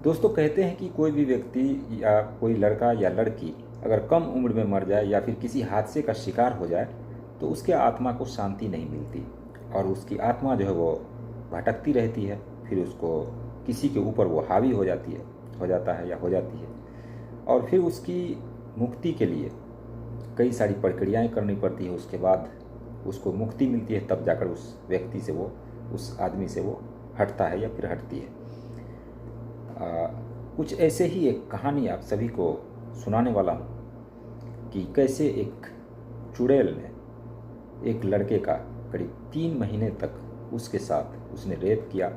दोस्तों कहते हैं कि कोई भी व्यक्ति या कोई लड़का या लड़की अगर कम उम्र में मर जाए या फिर किसी हादसे का शिकार हो जाए तो उसके आत्मा को शांति नहीं मिलती और उसकी आत्मा जो है वो भटकती रहती है। फिर उसको किसी के ऊपर वो हावी हो जाती है, हो जाता है या हो जाती है, और फिर उसकी मुक्ति के लिए कई सारी प्रक्रियाएं करनी पड़ती है। उसके बाद उसको मुक्ति मिलती है, तब जाकर उस व्यक्ति से वो, उस आदमी से वो हटता है या फिर हटती है। कुछ ऐसे ही एक कहानी आप सभी को सुनाने वाला हूँ कि कैसे एक चुड़ैल ने एक लड़के का करीब 3 महीने तक उसके साथ उसने रेप किया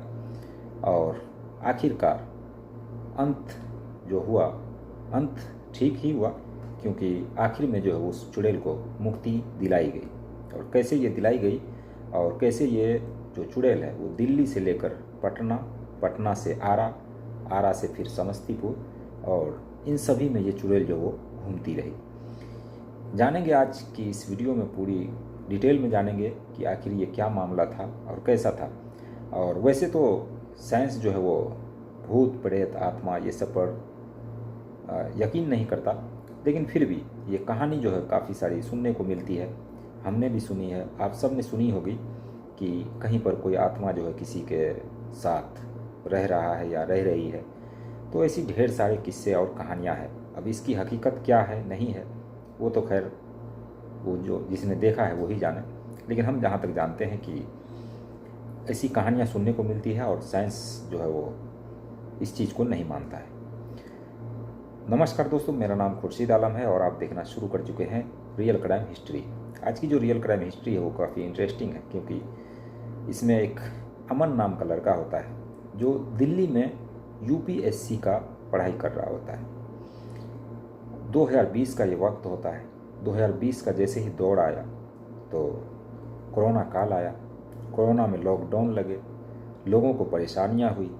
और आखिरकार अंत जो हुआ, अंत ठीक ही हुआ, क्योंकि आखिर में जो है उस चुड़ैल को मुक्ति दिलाई गई। और कैसे ये दिलाई गई और कैसे ये जो चुड़ैल है वो दिल्ली से लेकर पटना, पटना से आरा, आरा से फिर समस्तीपुर, और इन सभी में ये चुड़ैल जो वो घूमती रही। जानेंगे आज की इस वीडियो में, पूरी डिटेल में जानेंगे कि आखिर ये क्या मामला था और कैसा था। और वैसे तो साइंस जो है वो भूत प्रेत आत्मा ये सब पर यकीन नहीं करता, लेकिन फिर भी ये कहानी जो है काफ़ी सारी सुनने को मिलती है। हमने भी सुनी है, आप सब ने सुनी होगी कि कहीं पर कोई आत्मा जो है किसी के साथ रह रहा है या रह रही है। तो ऐसी ढेर सारे किस्से और कहानियाँ हैं। अब इसकी हकीकत क्या है नहीं है वो तो खैर वो जो जिसने देखा है वो ही जाने, लेकिन हम जहाँ तक जानते हैं कि ऐसी कहानियाँ सुनने को मिलती है और साइंस जो है वो इस चीज़ को नहीं मानता है। नमस्कार दोस्तों, मेरा नाम खुर्शीद आलम है और आप देखना शुरू कर चुके हैं रियल क्राइम हिस्ट्री। आज की जो रियल क्राइम हिस्ट्री है वो काफ़ी इंटरेस्टिंग है, क्योंकि इसमें एक अमन नाम का लड़का होता है जो दिल्ली में यूपीएससी का पढ़ाई कर रहा होता है। 2020 का ये वक्त होता है। 2020 का जैसे ही दौर आया तो कोरोना काल आया। कोरोना में लॉकडाउन लगे, लोगों को परेशानियां हुई,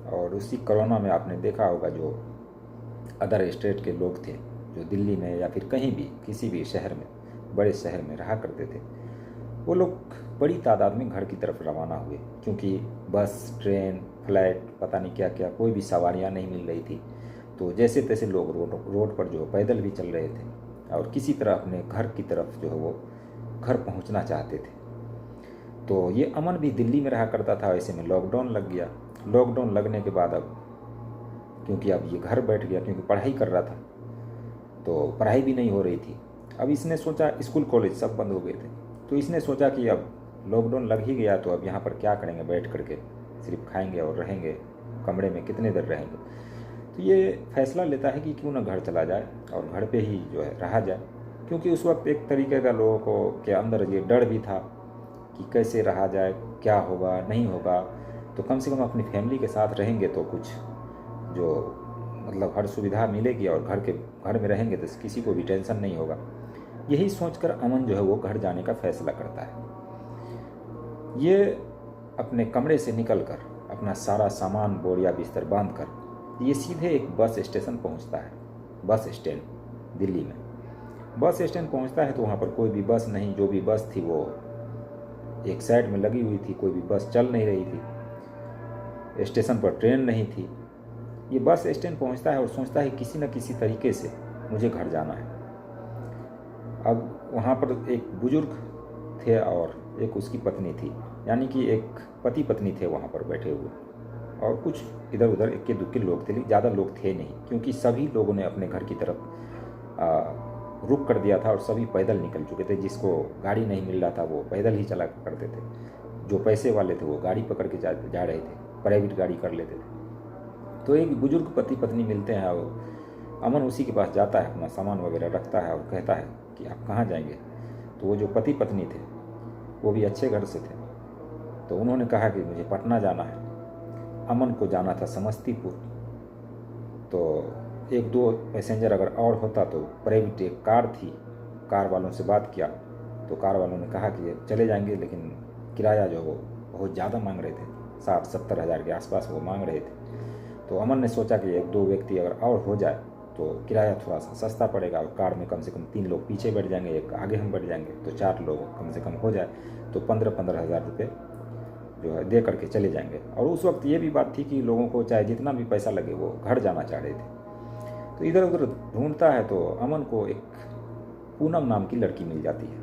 और उसी कोरोना में आपने देखा होगा जो अदर स्टेट के लोग थे जो दिल्ली में या फिर कहीं भी किसी भी शहर में, बड़े शहर में रहा करते थे, वो लोग बड़ी तादाद में घर की तरफ रवाना हुए, क्योंकि बस, ट्रेन, फ्लाइट, पता नहीं क्या क्या, कोई भी सवारियां नहीं मिल रही थी। तो जैसे तैसे लोग रोड पर जो पैदल भी चल रहे थे और किसी तरह अपने घर की तरफ जो है वो घर पहुंचना चाहते थे। तो ये अमन भी दिल्ली में रहा करता था। ऐसे में लॉकडाउन लग गया। लॉकडाउन लगने के बाद अब क्योंकि अब ये घर बैठ गया, क्योंकि पढ़ाई कर रहा था तो पढ़ाई भी नहीं हो रही थी। अब इसने सोचा, स्कूल कॉलेज सब बंद हो गए थे, तो इसने सोचा कि अब लॉकडाउन लग ही गया तो अब यहाँ पर क्या करेंगे, बैठ करके सिर्फ खाएंगे और रहेंगे, कमरे में कितने देर रहेंगे। तो ये फैसला लेता है कि क्यों ना घर चला जाए और घर पे ही जो है रहा जाए, क्योंकि उस वक्त एक तरीके का लोगों को के अंदर ये डर भी था कि कैसे रहा जाए, क्या होगा नहीं होगा। तो कम से कम अपनी फैमिली के साथ रहेंगे तो कुछ जो मतलब हर सुविधा मिलेगी, और घर में रहेंगे तो किसी को भी टेंशन नहीं होगा। यही सोचकर अमन जो है वो घर जाने का फैसला करता है। ये अपने कमरे से निकलकर अपना सारा सामान, बोरिया, बिस्तर बांध कर ये सीधे एक बस स्टेशन पहुंचता है। बस स्टैंड दिल्ली में बस स्टैंड पहुंचता है तो वहाँ पर कोई भी बस नहीं। जो भी बस थी वो एक साइड में लगी हुई थी, कोई भी बस चल नहीं रही थी। स्टेशन पर ट्रेन नहीं थी। ये बस स्टैंड पहुंचता है और सोचता है किसी न किसी तरीके से मुझे घर जाना है। अब वहाँ पर एक बुजुर्ग थे और एक उसकी पत्नी थी, यानी कि एक पति पत्नी थे वहाँ पर बैठे हुए, और कुछ इधर उधर इक्के दुक्के लोग थे, ज़्यादा लोग थे नहीं, क्योंकि सभी लोगों ने अपने घर की तरफ रुक कर दिया था और सभी पैदल निकल चुके थे। जिसको गाड़ी नहीं मिल रहा था वो पैदल ही चला करते थे। जो पैसे वाले थे वो गाड़ी पकड़ के जा रहे थे, प्राइवेट गाड़ी कर लेते थे। तो एक बुजुर्ग पति पत्नी मिलते हैं और अमन उसी के पास जाता है, अपना सामान वगैरह रखता है और कहता है कि आप कहाँ जाएंगे। तो वो जो पति पत्नी थे वो भी अच्छे घर से थे, तो उन्होंने कहा कि मुझे पटना जाना है। अमन को जाना था समस्तीपुर। तो एक दो पैसेंजर अगर और होता तो प्राइवेट एक कार थी, कार वालों से बात किया तो कार वालों ने कहा कि चले जाएंगे, लेकिन किराया जो वो बहुत ज़्यादा मांग रहे थे, 60-70 हज़ार के आसपास वो मांग रहे थे। तो अमन ने सोचा कि एक दो व्यक्ति अगर और हो जाए तो किराया थोड़ा सा सस्ता पड़ेगा, और कार में कम से कम 3 लोग पीछे बैठ जाएंगे, एक आगे हम बैठ जाएंगे, तो 4 लोग कम से कम हो जाए, तो 15-15 हज़ार रुपये जो है दे करके चले जाएंगे। और उस वक्त ये भी बात थी कि लोगों को चाहे जितना भी पैसा लगे वो घर जाना चाह रहे थे। तो इधर उधर ढूंढता है तो अमन को एक पूनम नाम की लड़की मिल जाती है।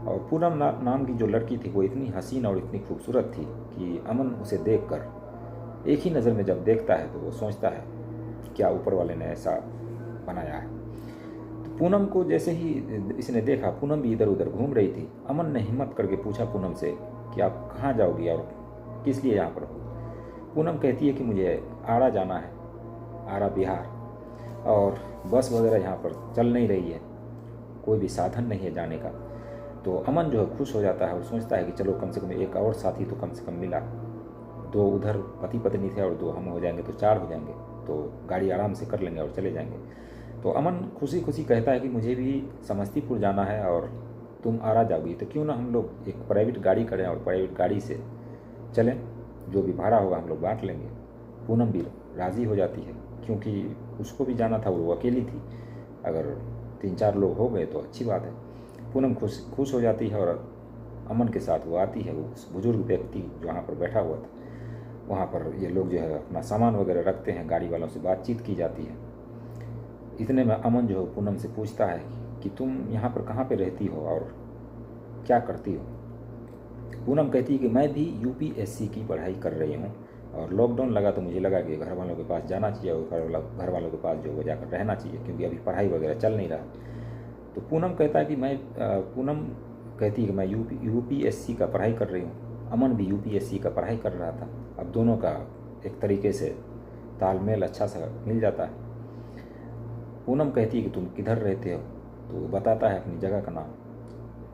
और पूनम नाम की जो लड़की थी वो इतनी हसीन और इतनी खूबसूरत थी कि अमन उसे देखकर एक ही नज़र में जब देखता है तो वो सोचता है क्या ऊपर वाले ने ऐसा बनाया है। तो पूनम को जैसे ही इसने देखा, पूनम भी इधर उधर घूम रही थी। अमन ने हिम्मत करके पूछा पूनम से कि आप कहाँ जाओगी और किस लिए यहाँ पर हो। पूनम कहती है कि मुझे आरा जाना है, आरा बिहार, और बस वगैरह यहाँ पर चल नहीं रही है, कोई भी साधन नहीं है जाने का। तो अमन जो है खुश हो जाता है और सोचता है कि चलो कम से कम एक और साथी तो कम से कम मिला। 2 उधर पति पत्नी थे और 2 हम हो जाएंगे तो 4 हो जाएंगे, तो गाड़ी आराम से कर लेंगे और चले जाएंगे। तो अमन खुशी खुशी कहता है कि मुझे भी समस्तीपुर जाना है और तुम आरा जाओगी, तो क्यों ना हम लोग एक प्राइवेट गाड़ी करें और प्राइवेट गाड़ी से चलें, जो भी भाड़ा होगा हम लोग बांट लेंगे। पूनम भी राज़ी हो जाती है क्योंकि उसको भी जाना था, वो अकेली थी। अगर 3-4 लोग हो गए तो अच्छी बात है। पूनम खुश हो जाती है और अमन के साथ वो आती है। वो उस बुजुर्ग व्यक्ति जो वहाँ पर बैठा हुआ था, वहाँ पर ये लोग जो है अपना सामान वगैरह रखते हैं, गाड़ी वालों से बातचीत की जाती है। इतने में अमन जो है पूनम से पूछता है कि तुम यहाँ पर कहाँ पे रहती हो और क्या करती हो। पूनम कहती है कि मैं भी यूपीएससी की पढ़ाई कर रही हूँ और लॉकडाउन लगा तो मुझे लगा कि घर वालों के पास जाना चाहिए और घर वालों के पास जो वो जाकर रहना चाहिए, क्योंकि अभी पढ़ाई वगैरह चल नहीं रहा। तो पूनम कहता है कि पूनम कहती है कि मैं यूपीएससी का पढ़ाई कर रही हूँ। अमन भी यूपीएससी का पढ़ाई कर रहा था। अब दोनों का एक तरीके से तालमेल अच्छा सा मिल जाता है। पूनम कहती है कि तुम किधर रहते हो, तो वो बताता है अपनी जगह का नाम।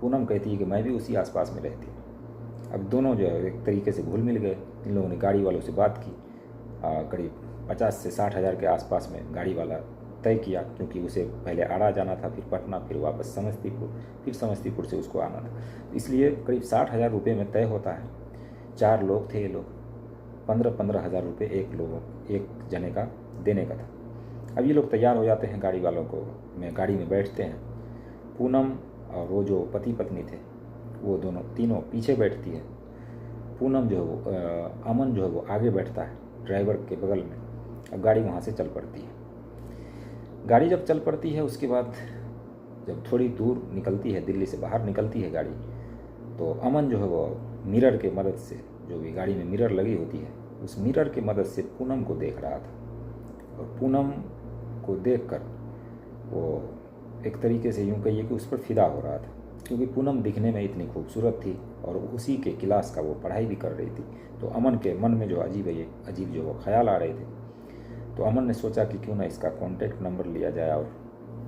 पूनम कहती है कि मैं भी उसी आसपास में रहती हूँ। अब दोनों जो है एक तरीके से घुल मिल गए। इन लोगों ने गाड़ी वालों से बात की, करीब 50 से 60 हज़ार के आसपास में गाड़ी वाला तय किया, क्योंकि उसे पहले आरा जाना था, फिर पटना, फिर वापस समस्तीपुर, फिर समस्तीपुर से उसको आना था। इसलिए करीब 60 हज़ार रुपये में तय होता है। 4 लोग थे ये लोग, 15-15 हज़ार रुपये एक जने का देने का था। अब ये लोग तैयार हो जाते हैं, गाड़ी वालों को में गाड़ी में बैठते हैं। पूनम और वो जो पति पत्नी थे वो तीनों पीछे बैठती है। पूनम जो है अमन जो है वो आगे बैठता है ड्राइवर के बगल में। अब गाड़ी वहाँ से चल पड़ती है। गाड़ी जब चल पड़ती है उसके बाद जब थोड़ी दूर निकलती है, दिल्ली से बाहर निकलती है गाड़ी, तो अमन जो है वो मिरर के मदद से, जो भी गाड़ी में मिरर लगी होती है, उस मिरर की मदद से पूनम को देख रहा था। और पूनम को देखकर वो एक तरीके से यूँ कहिए कि उस पर फिदा हो रहा था, क्योंकि पूनम दिखने में इतनी खूबसूरत थी और उसी के क्लास का वो पढ़ाई भी कर रही थी। तो अमन के मन में जो अजीब जो वो ख्याल आ रहे थे, तो अमन ने सोचा कि क्यों ना इसका कॉन्टैक्ट नंबर लिया जाए और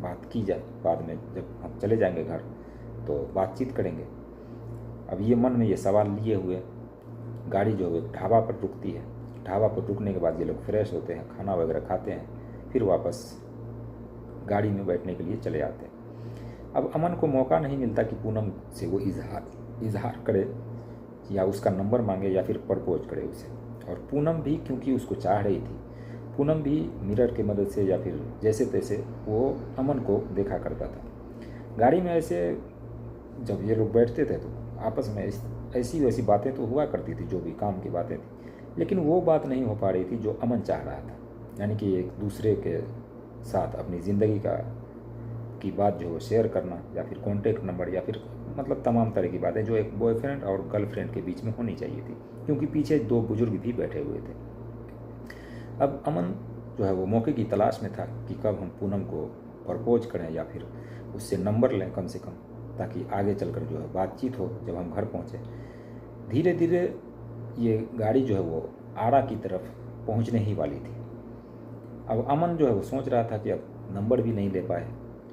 बात की जाए। बाद में जब हम चले जाएंगे घर तो बातचीत करेंगे। अब ये मन में ये सवाल लिए हुए गाड़ी जो है ढाबा पर रुकती है। ढाबा पर रुकने के बाद ये लोग फ्रेश होते हैं, खाना वगैरह खाते हैं, फिर वापस गाड़ी में बैठने के लिए चले आते हैं। अब अमन को मौका नहीं मिलता कि पूनम से वो इजहार करे या उसका नंबर मांगे या फिर प्रपोज करे उसे। और पूनम भी क्योंकि उसको चाह रही थी, पूनम भी मिरर की मदद से या फिर जैसे तैसे वो अमन को देखा करता था। गाड़ी में ऐसे जब ये लोग बैठते थे तो आपस में ऐसी वैसी बातें तो हुआ करती थी, जो भी काम की बातें थी, लेकिन वो बात नहीं हो पा रही थी जो अमन चाह रहा था। यानी कि एक दूसरे के साथ अपनी ज़िंदगी की बात जो है शेयर करना, या फिर कॉन्टैक्ट नंबर, या फिर मतलब तमाम तरह की बातें जो एक बॉयफ्रेंड और गर्लफ्रेंड के बीच में होनी चाहिए थी, क्योंकि पीछे 2 बुजुर्ग भी बैठे हुए थे। अब अमन जो है वो मौके की तलाश में था कि कब हम पूनम को प्रपोज करें या फिर उससे नंबर लें कम से कम, ताकि आगे चलकर जो है बातचीत हो जब हम घर पहुँचे। धीरे धीरे ये गाड़ी जो है वो आरा की तरफ पहुँचने ही वाली थी। अब अमन जो है वो सोच रहा था कि अब नंबर भी नहीं ले पाए,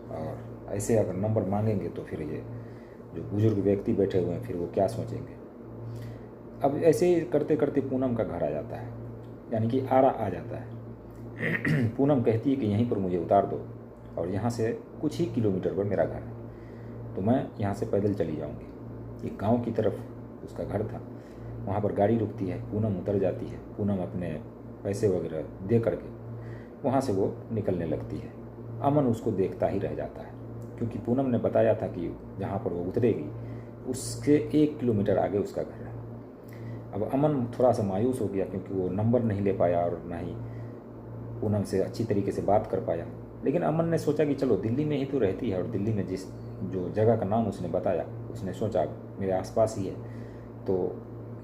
और ऐसे अगर नंबर मांगेंगे तो फिर ये जो बुजुर्ग व्यक्ति बैठे हुए हैं फिर वो क्या सोचेंगे। अब ऐसे ही करते करते पूनम का घर आ जाता है, यानी कि आरा आ जाता है। पूनम कहती है कि यहीं पर मुझे उतार दो और यहाँ से कुछ ही किलोमीटर पर मेरा घर है, तो मैं यहाँ से पैदल चली जाऊँगी। एक गांव की तरफ उसका घर था, वहाँ पर गाड़ी रुकती है, पूनम उतर जाती है। पूनम अपने पैसे वगैरह दे करके वहाँ से वो निकलने लगती है। अमन उसको देखता ही रह जाता है, क्योंकि पूनम ने बताया था कि जहाँ पर वो उतरेगी उसके 1 किलोमीटर आगे उसका घर है। अब अमन थोड़ा सा मायूस हो गया क्योंकि वो नंबर नहीं ले पाया और ना ही पूनम से अच्छी तरीके से बात कर पाया। लेकिन अमन ने सोचा कि चलो दिल्ली में ही तो रहती है और दिल्ली में जिस जो जगह का नाम उसने बताया, उसने सोचा मेरे आसपास ही है तो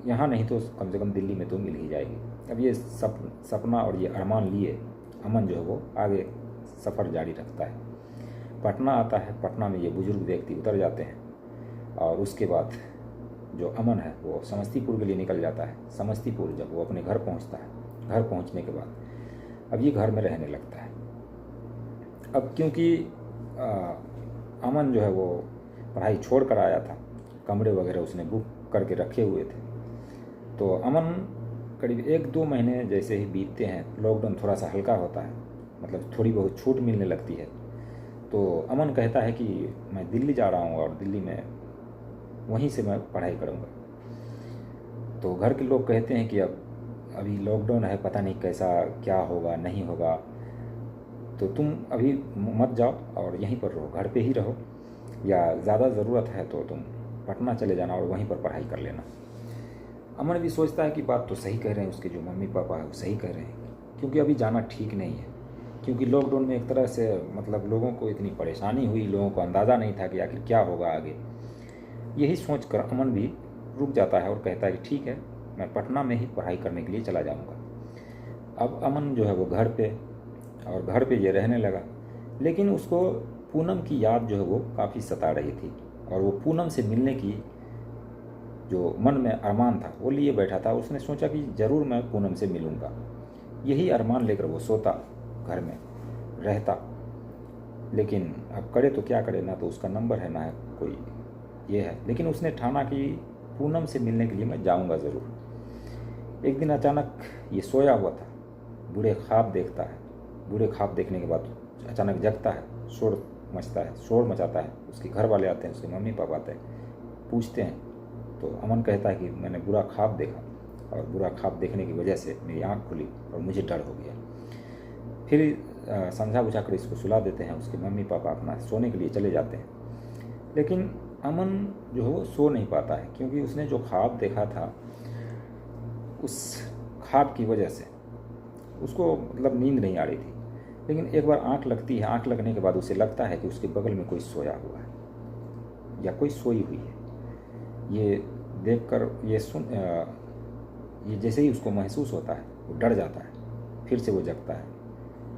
यहाँ नहीं तो कम से कम दिल्ली में तो मिल ही जाएगी। अब ये सपना और ये अरमान लिए अमन जो है वो आगे सफ़र जारी रखता है। पटना आता है, पटना में ये बुज़ुर्ग व्यक्ति उतर जाते हैं और उसके बाद जो अमन है वो समस्तीपुर के लिए निकल जाता है। समस्तीपुर जब वो अपने घर पहुंचता है, घर पहुंचने के बाद अब ये घर में रहने लगता है। अब क्योंकि अमन जो है वो पढ़ाई छोड़ कर आया था, कमरे वगैरह उसने बुक करके रखे हुए थे, तो अमन करीब 1-2 महीने जैसे ही बीतते हैं, लॉकडाउन थोड़ा सा हल्का होता है, मतलब थोड़ी बहुत छूट मिलने लगती है, तो अमन कहता है कि मैं दिल्ली जा रहा हूँ और दिल्ली में वहीं से मैं पढ़ाई करूँगा। तो घर के लोग कहते हैं कि अब अभी लॉकडाउन है, पता नहीं कैसा क्या होगा नहीं होगा, तो तुम अभी मत जाओ और यहीं पर रहो, घर पे ही रहो, या ज़्यादा ज़रूरत है तो तुम पटना चले जाना और वहीं पर पढ़ाई कर लेना। अमन भी सोचता है कि बात तो सही कह रहे हैं, उसके जो मम्मी पापा है वो सही कह रहे हैं, क्योंकि अभी जाना ठीक नहीं है, क्योंकि लॉकडाउन में एक तरह से मतलब लोगों को इतनी परेशानी हुई, लोगों को अंदाज़ा नहीं था कि आखिर क्या होगा आगे। यही सोच कर अमन भी रुक जाता है और कहता है कि ठीक है, मैं पटना में ही पढ़ाई करने के लिए चला जाऊँगा। अब अमन जो है वो घर पे ये रहने लगा, लेकिन उसको पूनम की याद जो है वो काफ़ी सता रही थी और वो पूनम से मिलने की जो मन में अरमान था वो लिए बैठा था। उसने सोचा कि ज़रूर मैं पूनम से मिलूँगा, यही अरमान लेकर वो सोता, घर में रहता। लेकिन अब करे तो क्या करे, ना तो उसका नंबर है ना कोई ये है, लेकिन उसने ठाना कि पूनम से मिलने के लिए मैं जाऊँगा ज़रूर। एक दिन अचानक ये सोया हुआ था, बुरे ख्वाब देखता है, बुरे ख्वाब देखने के बाद अचानक जगता है, शोर मचाता है। उसके घर वाले आते हैं, उसके मम्मी पापा आते हैं, पूछते हैं, तो अमन कहता है कि मैंने बुरा ख्वाब देखा और बुरा ख्वाब देखने की वजह से मेरी आँख खुली और मुझे डर हो गया। फिर समझा बुझा कर इसको सुला देते हैं, उसके मम्मी पापा अपना सोने के लिए चले जाते हैं। लेकिन अमन जो है वो सो नहीं पाता है, क्योंकि उसने जो ख्वाब देखा था उस ख्वाब की वजह से उसको मतलब नींद नहीं आ रही थी। लेकिन एक बार आंख लगती है, आंख लगने के बाद उसे लगता है कि उसके बगल में कोई सोया हुआ है या कोई सोई हुई है। ये देखकर ये जैसे ही उसको महसूस होता है वो डर जाता है, फिर से वो जगता है।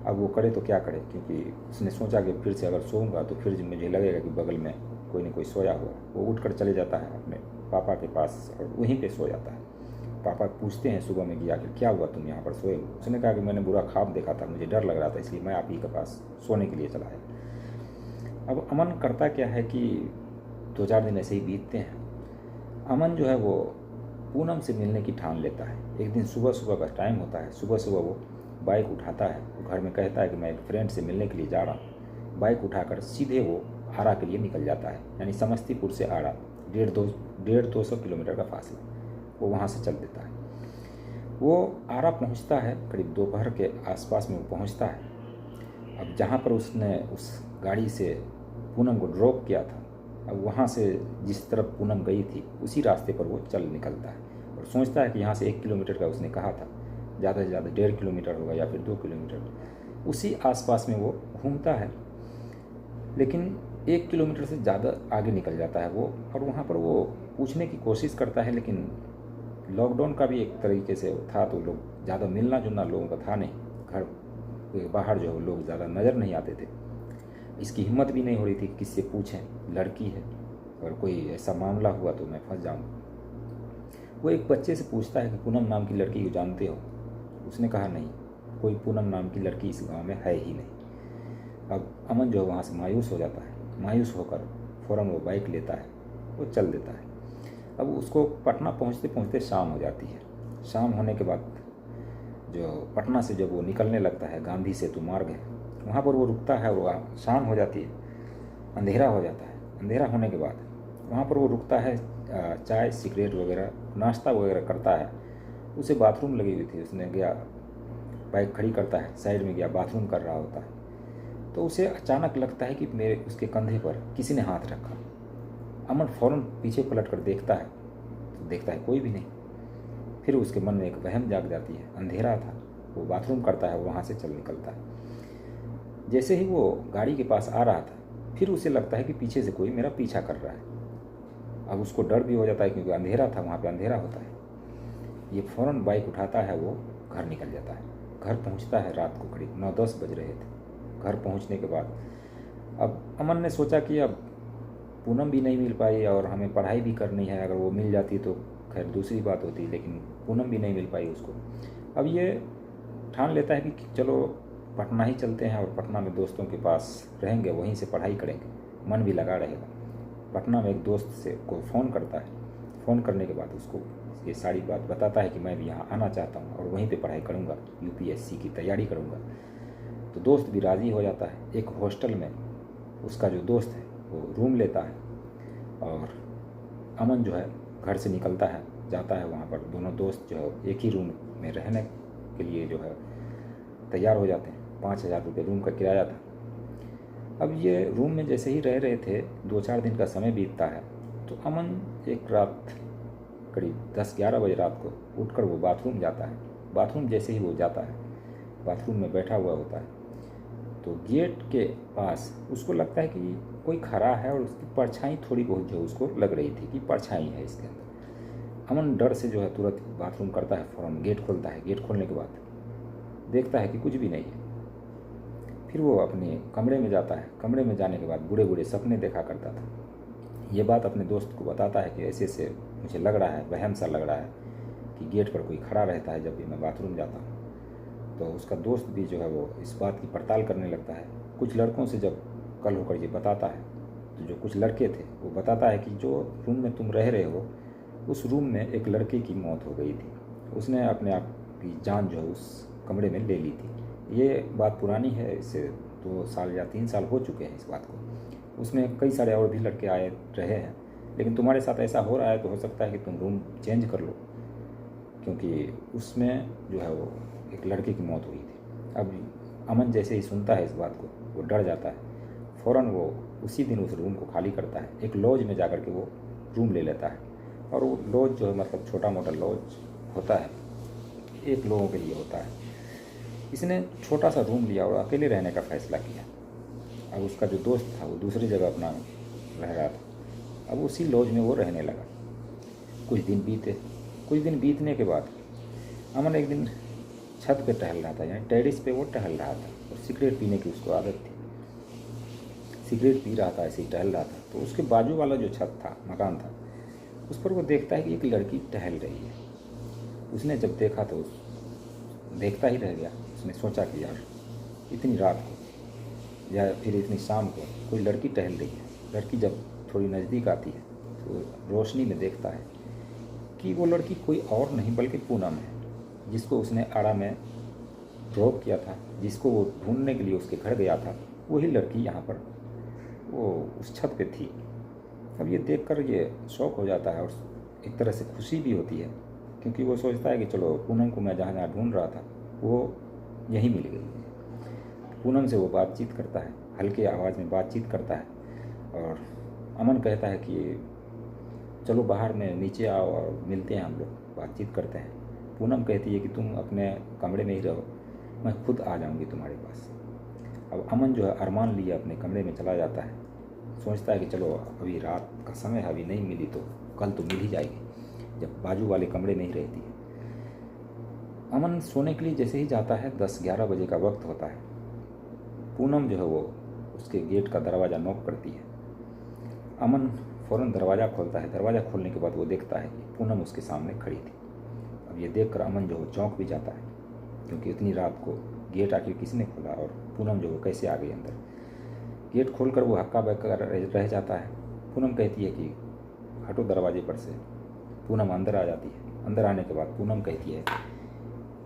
अब वो करे तो क्या करे, क्योंकि उसने सोचा कि फिर से अगर सोऊंगा तो फिर मुझे लगेगा कि बगल में कोई न कोई सोया हुआ है। वो उठकर चले जाता है अपने पापा के पास और वहीं पे सो जाता है। पापा पूछते हैं सुबह में कि क्या हुआ, तुम यहाँ पर सोए हो? उसने कहा कि मैंने बुरा ख्वाब देखा था, मुझे डर लग रहा था, इसलिए मैं आप ही के पास सोने के लिए चला आया। अब अमन करता क्या है कि 2-4 दिन ऐसे ही बीतते हैं। अमन जो है वो पूनम से मिलने की ठान लेता है। एक दिन सुबह का टाइम होता है, सुबह वो बाइक उठाता है, वो घर में कहता है कि मैं एक फ्रेंड से मिलने के लिए जा रहा हूँ। बाइक उठाकर सीधे वो आरा के लिए निकल जाता है, यानी समस्तीपुर से आरा 150-200 किलोमीटर का फासला, वो वहाँ से चल देता है। वो आरा पहुँचता है, करीब दोपहर के आसपास में वो पहुँचता है। अब जहाँ पर उसने उस गाड़ी से पूनम को ड्रॉप किया था, अब वहाँ से जिस तरफ पूनम गई थी उसी रास्ते पर वो चल निकलता है और सोचता है कि यहाँ से 1 किलोमीटर का उसने कहा था, ज़्यादा से ज़्यादा 1.5 किलोमीटर होगा या फिर 2 किलोमीटर, उसी आसपास में वो घूमता है। लेकिन 1 किलोमीटर से ज़्यादा आगे निकल जाता है वो, और वहाँ पर वो पूछने की कोशिश करता है, लेकिन लॉकडाउन का भी एक तरीके से था तो लोग ज़्यादा मिलना जुलना लोगों का था नहीं, घर के बाहर जो लोग ज़्यादा नज़र नहीं आते थे। इसकी हिम्मत भी नहीं हो रही थी कि किससे पूछें, लड़की है और कोई ऐसा मामला हुआ तो मैं फंस जाऊँ। वो एक बच्चे से पूछता है कि पूनम नाम की लड़की को जानते हो? उसने कहा नहीं, कोई पूनम नाम की लड़की इस गांव में है ही नहीं। अब अमन जो वहाँ से मायूस हो जाता है, मायूस होकर फ़ौरन वो बाइक लेता है, वो चल देता है। अब उसको पटना पहुँचते पहुँचते शाम हो जाती है। शाम होने के बाद जो पटना से जब वो निकलने लगता है, गांधी सेतु मार्ग है, वहाँ पर वो रुकता है और शाम हो जाती है, अंधेरा हो जाता है। अंधेरा होने के बाद वहाँ पर वो रुकता है, चाय सिगरेट वगैरह नाश्ता वगैरह करता है। उसे बाथरूम लगी हुई थी, उसने गया बाइक खड़ी करता है, साइड में गया बाथरूम कर रहा होता है, तो उसे अचानक लगता है कि उसके कंधे पर किसी ने हाथ रखा। अमन फ़ौरन पीछे पलट कर देखता है, तो देखता है कोई भी नहीं। फिर उसके मन में एक वहम जाग जाती है, अंधेरा था, वो बाथरूम करता है, वहाँ से चल निकलता है। जैसे ही वो गाड़ी के पास आ रहा था, फिर उसे लगता है कि पीछे से कोई मेरा पीछा कर रहा है। अब उसको डर भी हो जाता है क्योंकि अंधेरा था, वहाँ पे अंधेरा होता है। ये फ़ौरन बाइक उठाता है, वो घर निकल जाता है। घर पहुँचता है रात को करीब 9-10 बज रहे थे। घर पहुँचने के बाद अब अमन ने सोचा कि अब पूनम भी नहीं मिल पाई और हमें पढ़ाई भी करनी है, अगर वो मिल जाती तो खैर दूसरी बात होती, लेकिन पूनम भी नहीं मिल पाई उसको। अब ये ठान लेता है कि चलो पटना ही चलते हैं और पटना में दोस्तों के पास रहेंगे, वहीं से पढ़ाई करेंगे, मन भी लगा रहेगा। पटना में एक दोस्त से को फ़ोन करता है। फ़ोन करने के बाद उसको ये सारी बात बताता है कि मैं भी यहाँ आना चाहता हूँ और वहीं पे पढ़ाई करूँगा, यूपीएससी की तैयारी करूँगा। तो दोस्त भी राज़ी हो जाता है। एक हॉस्टल में उसका जो दोस्त है वो रूम लेता है और अमन जो है घर से निकलता है, जाता है वहाँ पर। दोनों दोस्त जो है एक ही रूम में रहने के लिए जो है तैयार हो जाते हैं। 5,000 रुपये रूम का किराया था। अब ये रूम में जैसे ही रह रहे थे, 2-4 दिन का समय बीतता है, तो अमन एक रात करीब 10-11 बजे रात को उठकर वो बाथरूम जाता है। बाथरूम जैसे ही वो जाता है, बाथरूम में बैठा हुआ होता है, तो गेट के पास उसको लगता है कि कोई खड़ा है और उसकी परछाई थोड़ी बहुत जो उसको लग रही थी कि परछाई है इसके अंदर। अमन डर से जो है तुरंत बाथरूम करता है, फ़ौरन गेट खोलता है। गेट खोलने के बाद देखता है कि कुछ भी नहीं है। फिर वो अपने कमरे में जाता है। कमरे में जाने के बाद बूढ़े बूढ़े सपने देखा करता था। ये बात अपने दोस्त को बताता है कि ऐसे ऐसे मुझे लग रहा है, वहम सा लग रहा है कि गेट पर कोई खड़ा रहता है जब भी मैं बाथरूम जाता हूँ। तो उसका दोस्त भी जो है वो इस बात की पड़ताल करने लगता है। कुछ लड़कों से जब कल होकर ये बताता है, तो जो कुछ लड़के थे वो बताता है कि जो रूम में तुम रह रहे हो, उस रूम में एक लड़के की मौत हो गई थी। उसने अपने आप की जान जो है उस कमरे में ले ली थी। ये बात पुरानी है, इससे 2 साल या 3 साल हो चुके हैं इस बात को। उसमें कई सारे और भी लड़के आए रहे हैं, लेकिन तुम्हारे साथ ऐसा हो रहा है तो हो सकता है कि तुम रूम चेंज कर लो, क्योंकि उसमें जो है वो एक लड़के की मौत हुई थी। अब अमन जैसे ही सुनता है इस बात को, वो डर जाता है। फ़ौरन वो उसी दिन उस रूम को खाली करता है। एक लॉज में जाकर के वो रूम ले लेता है। और वो लॉज जो है मतलब छोटा मोटा लॉज होता है, एक लोगों के लिए होता है। इसने छोटा सा रूम लिया और अकेले रहने का फ़ैसला किया। अब उसका जो दोस्त था वो दूसरी जगह अपना रह रहा था। अब उसी लॉज में वो रहने लगा। कुछ दिन बीतने के बाद अमन एक दिन छत पे टहल रहा था, यानी टेरेस पे वो टहल रहा था, और सिगरेट पीने की उसको आदत थी। सिगरेट पी रहा था, ऐसे ही टहल रहा था। तो उसके बाजू वाला जो छत था, मकान था, उस पर वो देखता है कि एक लड़की टहल रही है। उसने जब देखा तो देखता ही रह गया। उसने सोचा कि यार इतनी रात को या फिर इतनी शाम को कोई लड़की टहल रही है। लड़की जब थोड़ी नज़दीक आती है तो रोशनी में देखता है कि वो लड़की कोई और नहीं बल्कि पूनम है, जिसको उसने आड़ा में ड्रॉप किया था, जिसको वो ढूंढने के लिए उसके घर गया था। वही लड़की यहाँ पर वो उस छत पे थी। अब ये देखकर ये शौक हो जाता है और एक तरह से खुशी भी होती है, क्योंकि वो सोचता है कि चलो पूनम को मैं जहाँ जहाँ ढूंढ रहा था वो यहीं मिल गई। पूनम से वो बातचीत करता है, हल्के आवाज़ में बातचीत करता है। और अमन कहता है कि चलो बाहर में नीचे आओ और मिलते हैं, हम लोग बातचीत करते हैं। पूनम कहती है कि तुम अपने कमरे में ही रहो, मैं खुद आ जाऊंगी तुम्हारे पास। अब अमन जो है अरमान लिए अपने कमरे में चला जाता है। सोचता है कि चलो अभी रात का समय है, अभी नहीं मिली तो कल तो मिल ही जाएगी, जब बाजू वाले कमरे में ही रहती है। अमन सोने के लिए जैसे ही जाता है, 10-11 बजे का वक्त होता है। पूनम जो है वो उसके गेट का दरवाज़ा नॉक करती है। अमन फ़ौरन दरवाज़ा खोलता है। दरवाज़ा खोलने के बाद वो देखता है कि पूनम उसके सामने खड़ी थी। अब ये देखकर अमन जो है चौंक भी जाता है, क्योंकि इतनी रात को गेट आखिर किसने खोला और पूनम जो वो कैसे आ गई अंदर। गेट खोलकर वो हक्का बक्का रह जाता है। पूनम कहती है कि हटो दरवाजे पर से। पूनम अंदर आ जाती है। अंदर आने के बाद पूनम कहती है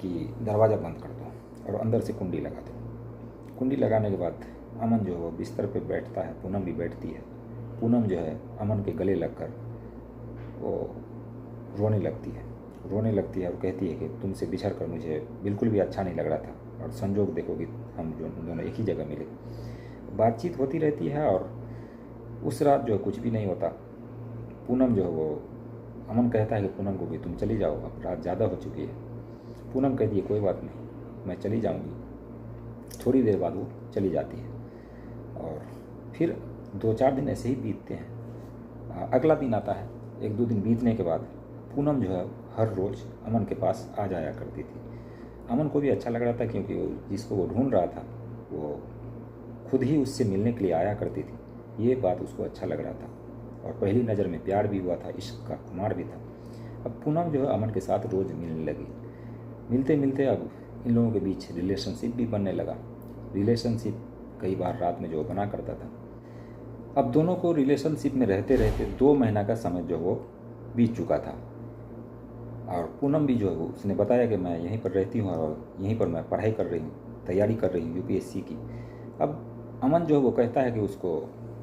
कि दरवाज़ा बंद कर दो और अंदर से कुंडी लगा दो। कुंडी लगाने के बाद अमन जो है वो बिस्तर पे बैठता है, पूनम भी बैठती है। पूनम जो है अमन के गले लगकर वो रोने लगती है और कहती है कि तुमसे बिछड़ कर मुझे बिल्कुल भी अच्छा नहीं लग रहा था, और संजोग देखो कि हम दोनों एक ही जगह मिले। बातचीत होती रहती है और उस रात जो है कुछ भी नहीं होता। पूनम जो है वो अमन कहता है कि पूनम को भी तुम चली जाओ, अब रात ज़्यादा हो चुकी है। पूनम कहती है कोई बात नहीं, मैं चली जाऊंगी। थोड़ी देर बाद वो चली जाती है और फिर 2-4 दिन ऐसे ही बीतते हैं। अगला दिन आता है। 1-2 दिन बीतने के बाद पूनम जो है हर रोज़ अमन के पास आ जाया करती थी। अमन को भी अच्छा लग रहा था, क्योंकि जिसको वो ढूंढ रहा था वो खुद ही उससे मिलने के लिए आया करती थी। ये बात उसको अच्छा लग रहा था और पहली नज़र में प्यार भी हुआ था, इश्क का खुमार भी था। अब पूनम जो है अमन के साथ रोज़ मिलने लगी। मिलते मिलते अब इन लोगों के बीच रिलेशनशिप भी बनने लगा। रिलेशनशिप कई बार रात में जो बना करता था। अब दोनों को रिलेशनशिप में रहते रहते 2 महीना का समय जो वो बीत चुका था। और पूनम भी जो है उसने बताया कि मैं यहीं पर रहती हूँ और यहीं पर मैं पढ़ाई कर रही हूँ, तैयारी कर रही हूँ यूपीएससी की। अब अमन जो है वो कहता है कि उसको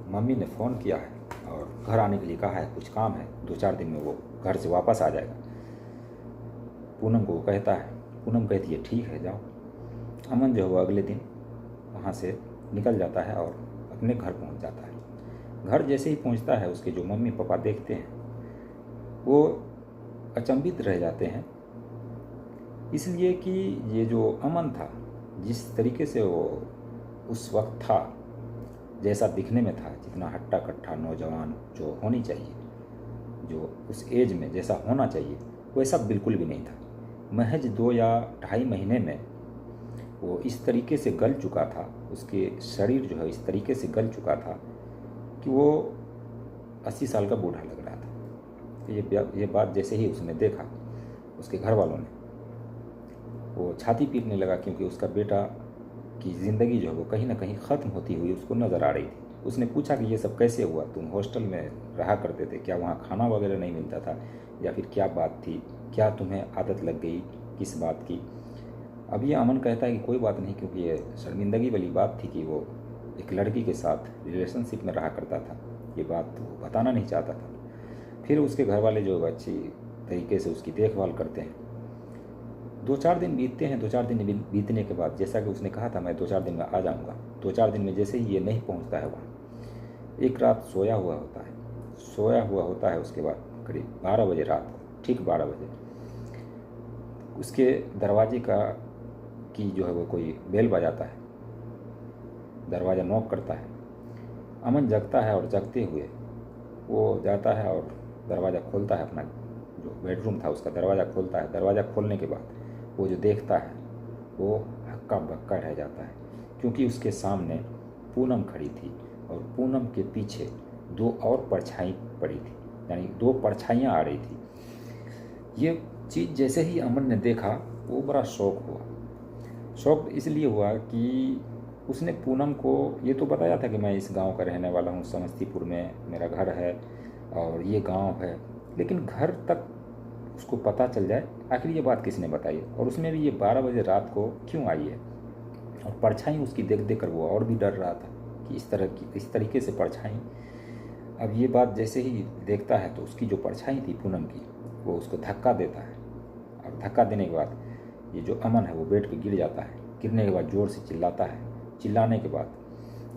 मम्मी ने फ़ोन किया है और घर आने के लिए कहा है, कुछ काम है, 2-4 दिन में वो घर से वापस आ जाएगा। पूनम को वो कहता है। पूनम कहती है ठीक है जाओ। अमन जो है वो अगले दिन वहाँ से निकल जाता है और अपने घर पहुँच जाता है। घर जैसे ही पहुँचता है उसके जो मम्मी पापा देखते हैं वो अचंभित रह जाते हैं, इसलिए कि ये जो अमन था, जिस तरीके से वो उस वक्त था, जैसा दिखने में था, जितना हट्टा कट्टा नौजवान जो होनी चाहिए, जो उस एज में जैसा होना चाहिए, वैसा बिल्कुल भी नहीं था। महज 2 या 2.5 महीने में वो इस तरीके से गल चुका था, उसके शरीर जो है इस तरीके से गल चुका था कि वो 80 साल का बूढ़ा लग रहा था। ये बात जैसे ही उसने देखा, उसके घर वालों ने, वो छाती पीटने लगा, क्योंकि उसका बेटा की ज़िंदगी जो है वो कहीं ना कहीं ख़त्म होती हुई उसको नज़र आ रही थी। उसने पूछा कि ये सब कैसे हुआ, तुम हॉस्टल में रहा करते थे, क्या वहाँ खाना वगैरह नहीं मिलता था, या फिर क्या बात थी, क्या तुम्हें आदत लग गई किस बात की। अब ये अमन कहता है कि कोई बात नहीं, क्योंकि ये शर्मिंदगी वाली बात थी कि वो एक लड़की के साथ रिलेशनशिप में रहा करता था, ये बात वो बताना नहीं चाहता था। फिर उसके घर वाले जो अच्छी तरीके से उसकी देखभाल करते हैं। 2-4 दिन बीतते हैं। 2-4 दिन बीतने के बाद, जैसा कि उसने कहा था मैं 2-4 दिन में आ जाऊंगा, 2-4 दिन में जैसे ही ये नहीं पहुंचता है वहाँ, एक रात सोया हुआ होता है। उसके बाद करीब 12 बजे रात को, ठीक 12 बजे उसके दरवाजे की जो है वो कोई बेल बजाता है, दरवाज़ा नॉक करता है। अमन जगता है और जगते हुए वो जाता है और दरवाज़ा खोलता है, अपना जो बेडरूम था उसका दरवाज़ा खोलता है। दरवाज़ा खोलने के बाद वो जो देखता है वो हक्का बक्का रह जाता है, क्योंकि उसके सामने पूनम खड़ी थी और पूनम के पीछे 2 और परछाई पड़ी थी, यानी 2 परछाइयाँ आ रही थी। ये चीज़ जैसे ही अमन ने देखा वो बड़ा शौक हुआ। शौक इसलिए हुआ कि उसने पूनम को ये तो बताया था कि मैं इस गांव का रहने वाला हूँ, समस्तीपुर में मेरा घर है और ये गांव है, लेकिन घर तक उसको पता चल जाए आखिर ये बात किसने बताई, और उसमें भी ये 12 बजे रात को क्यों आई है। और परछाई उसकी देख देख कर वो और भी डर रहा था कि इस तरीके से परछाई। अब ये बात जैसे ही देखता है तो उसकी जो परछाई थी पूनम की, वो उसको धक्का देता है, और धक्का देने के बाद ये जो अमन है वो बेड पे गिर जाता है। गिरने के बाद ज़ोर से चिल्लाता है। चिल्लाने के बाद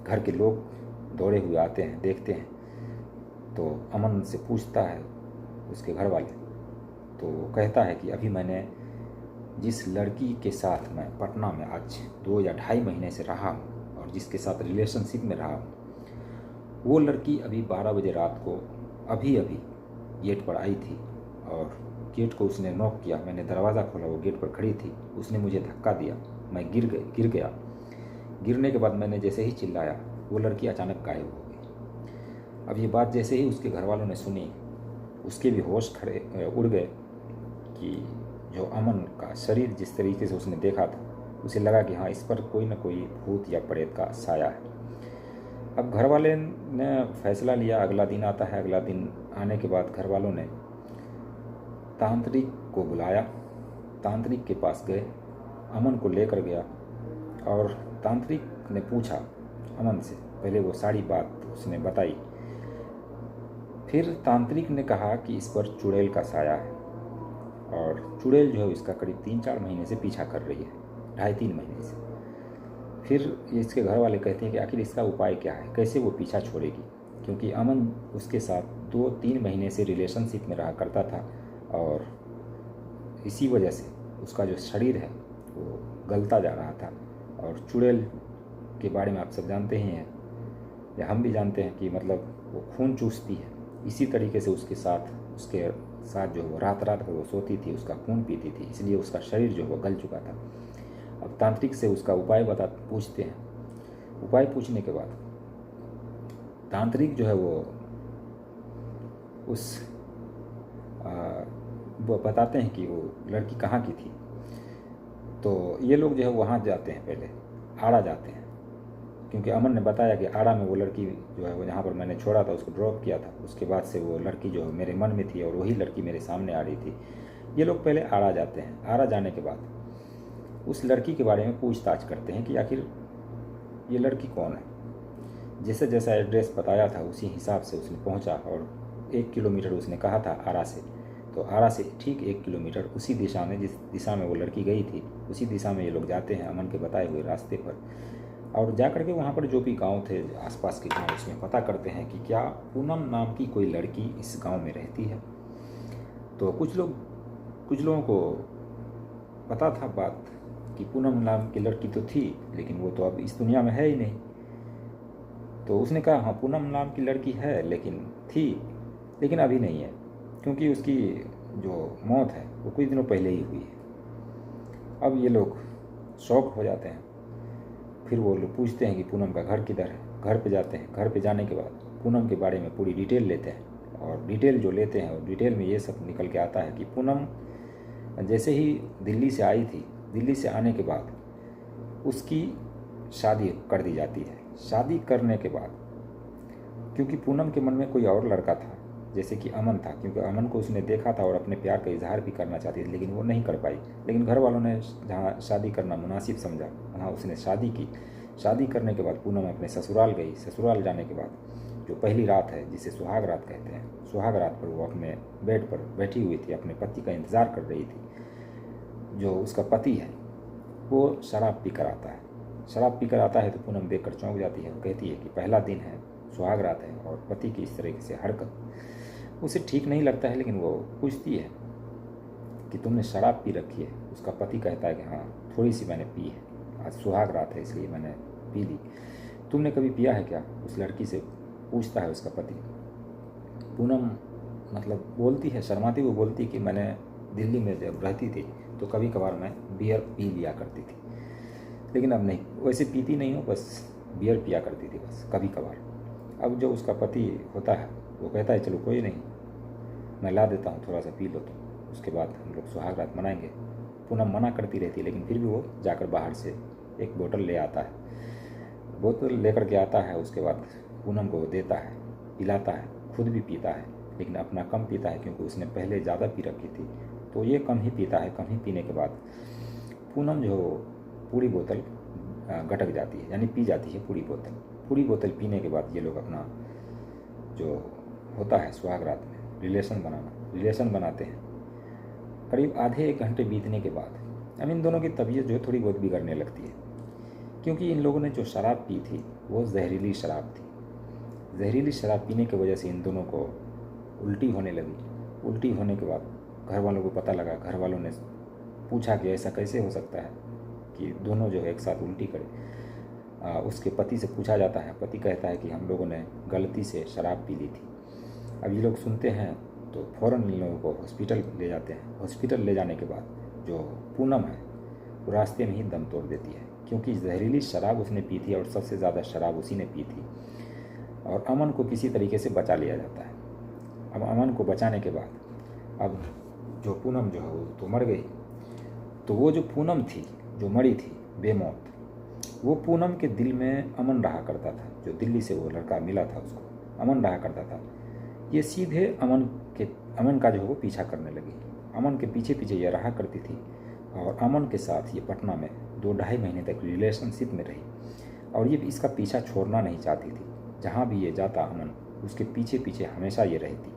घर के लोग दौड़े हुए आते हैं, देखते हैं, तो अमन से पूछता है उसके घर वाले, तो वो कहता है कि अभी मैंने जिस लड़की के साथ मैं पटना में आज 2 या 2.5 महीने से रहा हूँ और जिसके साथ रिलेशनशिप में रहा हूँ, वो लड़की अभी 12 बजे रात को अभी गेट पर आई थी और गेट को उसने नॉक किया। मैंने दरवाज़ा खोला, वो गेट पर खड़ी थी, उसने मुझे धक्का दिया, मैं गिर गया। गिरने के बाद मैंने जैसे ही चिल्लाया वो लड़की अचानक गायब हो गई। अब ये बात जैसे ही उसके घर वालों ने सुनी, उसके भी होश उड़ गए कि जो अमन का शरीर जिस तरीके से उसने देखा था, उसे लगा कि हाँ, इस पर कोई ना कोई भूत या प्रेत का साया है। अब घर वाले ने फैसला लिया। अगला दिन आता है। अगला दिन आने के बाद घर वालों ने तांत्रिक को बुलाया। तांत्रिक के पास गए, अमन को लेकर गया और तांत्रिक ने पूछा अमन से, पहले वो सारी बात उसने बताई। फिर तांत्रिक ने कहा कि इस पर चुड़ैल का साया है और चुड़ैल जो है इसका करीब 3-4 महीने से पीछा कर रही है, 2.5-3 महीने से। फिर इसके घर वाले कहते हैं कि आखिर इसका उपाय क्या है, कैसे वो पीछा छोड़ेगी, क्योंकि अमन उसके साथ 2-3 महीने से रिलेशनशिप में रहा करता था और इसी वजह से उसका जो शरीर है वो गलता जा रहा था। और चुड़ैल के बारे में आप सब जानते ही हैं, या हम भी जानते हैं कि मतलब वो खून चूसती है। इसी तरीके से उसके साथ जो वो रात रात को वो सोती थी, उसका खून पीती थी, इसलिए उसका शरीर जो वो गल चुका था। अब तांत्रिक से उसका उपाय पूछते हैं। उपाय पूछने के बाद तांत्रिक जो है वो बताते हैं कि वो लड़की कहाँ की थी। तो ये लोग जो है वहाँ जाते हैं, पहले आड़ा जाते हैं, क्योंकि अमन ने बताया कि आड़ा में वो लड़की जो है वो जहाँ पर मैंने छोड़ा था उसको ड्रॉप किया था। उसके बाद से वो लड़की जो मेरे मन में थी और वही लड़की मेरे सामने आ रही थी। ये लोग पहले आड़ा जाते हैं। आड़ा जाने के बाद उस लड़की के बारे में पूछताछ करते हैं कि आखिर ये लड़की कौन है। जैसे जैसा एड्रेस बताया था उसी हिसाब से उसने पहुंचा और 1 किलोमीटर उसने कहा था आरा से, तो आरा से ठीक 1 किलोमीटर उसी दिशा में, जिस दिशा में वो लड़की गई थी, उसी दिशा में ये लोग जाते हैं अमन के बताए हुए रास्ते पर। और जा कर के वहाँ पर जो भी गांव थे, आसपास के गांव, उसमें पता करते हैं कि क्या पूनम नाम की कोई लड़की इस गांव में रहती है। तो कुछ लोगों को पता था बात कि पूनम नाम की लड़की तो थी, लेकिन वो तो अब इस दुनिया में है ही नहीं। तो उसने कहा हाँ, पूनम नाम की लड़की है, लेकिन अभी नहीं है, क्योंकि उसकी जो मौत है वो कुछ दिनों पहले ही हुई है। अब ये लोग शौक हो जाते हैं। फिर वो लोग पूछते हैं कि पूनम का घर किधर है। घर पे जाते हैं। घर पे जाने के बाद पूनम के बारे में पूरी डिटेल लेते हैं, और डिटेल जो लेते हैं और डिटेल में ये सब निकल के आता है कि पूनम जैसे ही दिल्ली से आई थी, दिल्ली से आने के बाद उसकी शादी कर दी जाती है। शादी करने के बाद, क्योंकि पूनम के मन में कोई और लड़का था, जैसे कि अमन था, क्योंकि अमन को उसने देखा था और अपने प्यार का इजहार भी करना चाहती थी, लेकिन वो नहीं कर पाई। लेकिन घर वालों ने जहाँ शादी करना मुनासिब समझा वहाँ उसने शादी की। शादी करने के बाद पूनम अपने ससुराल गई। ससुराल जाने के बाद जो पहली रात है, जिसे सुहाग रात कहते हैं, सुहाग रात पर वो अपने बेड पर बैठी हुई थी, अपने पति का इंतज़ार कर रही थी। जो उसका पति है वो शराब पी कर आता है। शराब पी कर आता है तो पूनम देख कर चौंक जाती है और कहती है कि पहला दिन है, सुहाग रात है, और पति की इस तरीके से हरकत उसे ठीक नहीं लगता है। लेकिन वो पूछती है कि तुमने शराब पी रखी है। उसका पति कहता है कि हाँ, थोड़ी सी मैंने पी है, आज सुहाग रात है इसलिए मैंने पी ली। तुमने कभी पिया है क्या? उस लड़की से पूछता है उसका पति। पूनम मतलब बोलती है, शर्माती हुई बोलती कि मैंने दिल्ली में जब रहती थी तो कभी कभार मैं बियर पी लिया करती थी, लेकिन अब नहीं, वैसे पीती नहीं हूँ, बस बियर पिया करती थी बस कभी कभार। अब जो उसका पति होता है वो कहता है चलो कोई नहीं, मैं ला देता हूँ, थोड़ा सा पी लो तुम, उसके बाद हम लोग सुहाग रात मनाएंगे। पूनम मना करती रहती है, लेकिन फिर भी वो जाकर बाहर से एक बोतल ले आता है। बोतल लेकर के आता है, उसके बाद पूनम को देता है, पिलाता है, खुद भी पीता है, लेकिन अपना कम पीता है क्योंकि उसने पहले ज़्यादा पी रखी थी, तो ये कम ही पीता है। कम ही पीने के बाद पूनम जो पूरी बोतल गटक जाती है, यानी पी जाती है पूरी बोतल। पूरी बोतल पीने के बाद ये लोग अपना जो होता है सुहाग रात में रिलेशन बनाते हैं। करीब आधे 1 घंटे बीतने के बाद अब इन दोनों की तबीयत जो है थोड़ी बहुत बिगड़ने लगती है, क्योंकि इन लोगों ने जो शराब पी थी वो जहरीली शराब थी। जहरीली शराब पीने की वजह से इन दोनों को उल्टी होने लगी। उल्टी होने के बाद घर वालों को पता लगा। घर वालों ने पूछा कि ऐसा कैसे हो सकता है कि दोनों जो है एक साथ उल्टी करें। उसके पति से पूछा जाता है। पति कहता है कि हम लोगों ने गलती से शराब पी ली थी। अब ये लोग सुनते हैं तो फ़ौरन इन लोगों को हॉस्पिटल ले जाते हैं। हॉस्पिटल ले जाने के बाद जो पूनम है वो रास्ते में ही दम तोड़ देती है, क्योंकि जहरीली शराब उसने पी थी और सबसे ज़्यादा शराब उसी ने पी थी। और अमन को किसी तरीके से बचा लिया जाता है। अब अमन को बचाने के बाद अब जो पूनम जो है वो तो मर गई, तो वो जो पूनम थी जो मरी थी बेमौत, वो पूनम के दिल में अमन रहा करता था। जो दिल्ली से वो लड़का मिला था उसको अमन रहा करता था। ये सीधे अमन का जो है वो पीछा करने लगी। अमन के पीछे पीछे ये रहा करती थी और अमन के साथ ये पटना में 2-2.5 महीने तक रिलेशनशिप में रही, और ये इसका पीछा छोड़ना नहीं चाहती थी। जहाँ भी ये जाता अमन उसके पीछे पीछे हमेशा ये रहती।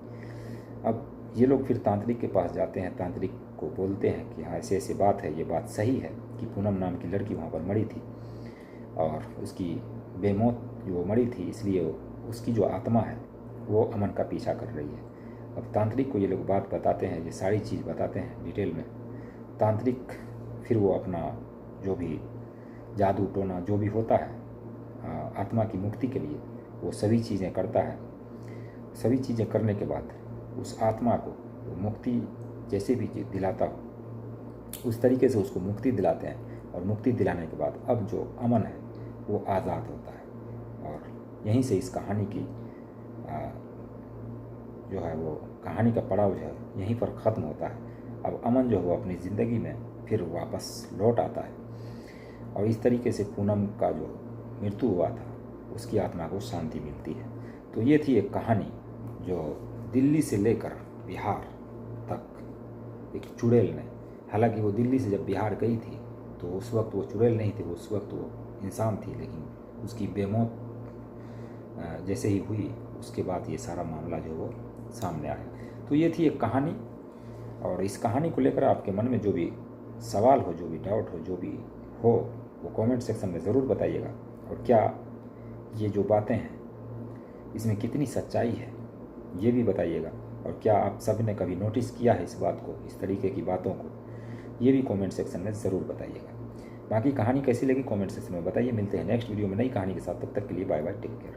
अब ये लोग फिर तांत्रिक के पास जाते हैं। तांत्रिक को बोलते हैं कि हाँ ऐसे ऐसे बात है, ये बात सही है कि पूनम नाम की लड़की वहाँ पर मरी थी और उसकी बेमौत जो मरी थी, इसलिए उसकी जो आत्मा है वो अमन का पीछा कर रही है। अब तांत्रिक को ये लोग बात बताते हैं, ये सारी चीज़ बताते हैं डिटेल में। तांत्रिक फिर वो अपना जो भी जादू टोना जो भी होता है आत्मा की मुक्ति के लिए, वो सभी चीज़ें करता है। सभी चीज़ें करने के बाद उस आत्मा को वो मुक्ति जैसे भी दिलाता हो उस तरीके से उसको मुक्ति दिलाते हैं। और मुक्ति दिलाने के बाद अब जो अमन है वो आज़ाद होता है। और यहीं से इस कहानी की जो है वो कहानी का पड़ाव जो है यहीं पर ख़त्म होता है। अब अमन जो है वो अपनी ज़िंदगी में फिर वापस लौट आता है और इस तरीके से पूनम का जो मृत्यु हुआ था उसकी आत्मा को शांति मिलती है। तो ये थी एक कहानी जो दिल्ली से लेकर बिहार तक एक चुड़ैल ने, हालांकि वो दिल्ली से जब बिहार गई थी तो उस वक्त वो चुड़ैल नहीं थी, उस वक्त वो इंसान थी, लेकिन उसकी बेमौत जैसे ही हुई उसके बाद ये सारा मामला जो वो सामने आया। तो ये थी एक कहानी, और इस कहानी को लेकर आपके मन में जो भी सवाल हो, जो भी डाउट हो, जो भी हो, वो कमेंट सेक्शन में ज़रूर बताइएगा। और क्या ये जो बातें हैं इसमें कितनी सच्चाई है ये भी बताइएगा। और क्या आप सभी ने कभी नोटिस किया है इस बात को, इस तरीके की बातों को, ये भी कमेंट सेक्शन में ज़रूर बताइएगा। बाकी कहानी कैसी लगी कमेंट सेक्शन में बताइए। मिलते हैं नेक्स्ट वीडियो में नई कहानी के साथ, तब तक के लिए बाय बाय, टेक केयर।